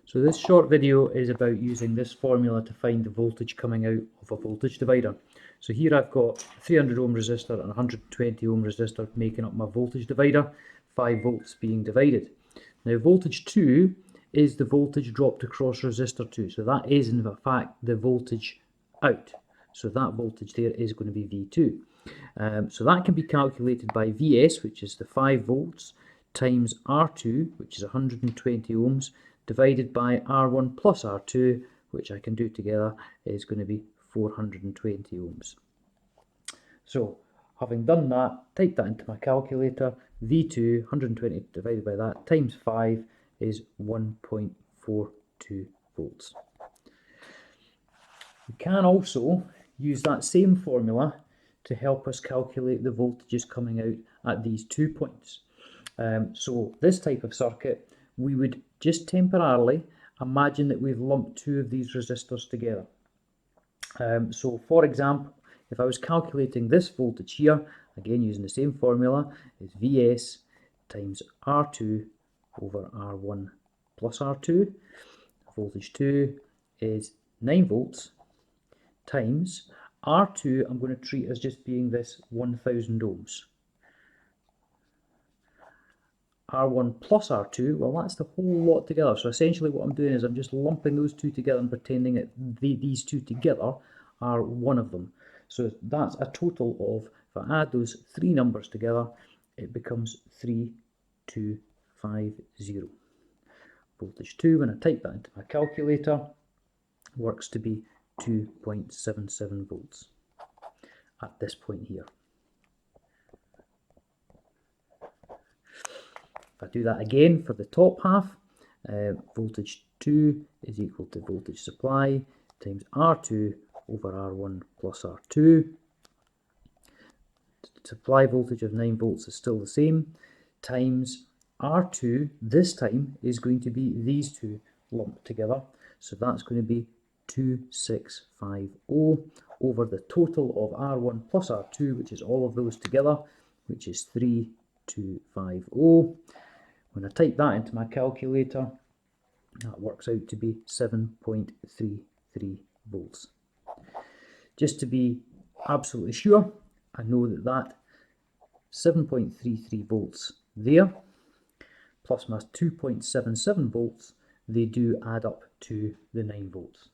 So this short video is about using this formula to find the voltage coming out of a voltage divider. So here I've got 300 ohm resistor and 120 ohm resistor making up my voltage divider, 5 volts being divided. Now voltage 2 is the voltage dropped across resistor 2, so that is in fact the voltage out. So that voltage there is going to be V2. So that can be calculated by Vs, which is the 5 volts, times R2, which is 120 ohms, divided by R1 plus R2, which I can do together, is going to be 420 ohms. So, having done that, type that into my calculator. V2, 120 divided by that, times 5 is 1.42 volts. We can also use that same formula to help us calculate the voltages coming out at these 2 points. So this type of circuit, we would just temporarily imagine that we've lumped 2 of these resistors together. So for example, if I was calculating this voltage here, again using the same formula, is Vs times R2 over R1 plus R2. Voltage 2 is 9 volts times R2, I'm going to treat as just being this 1000 ohms. R1 plus R2, well that's the whole lot together. So essentially what I'm doing is I'm just lumping those two together and pretending that these two together are one of them. So that's a total of, if I add those 3 numbers together, it becomes 3250. Voltage 2, when I type that into my calculator, works to be 2.77 volts at this point here. If I do that again for the top half, voltage 2 is equal to voltage supply times R2 over R1 plus R2. Supply voltage of 9 volts is still the same, times R2 this time is going to be these two lumped together, so that's going to be 2650 over the total of R1 plus R2, which is all of those together, which is 3250. When I type that into my calculator, that works out to be 7.33 volts. Just to be absolutely sure, I know that 7.33 volts there, plus my 2.77 volts, they do add up to the 9 volts.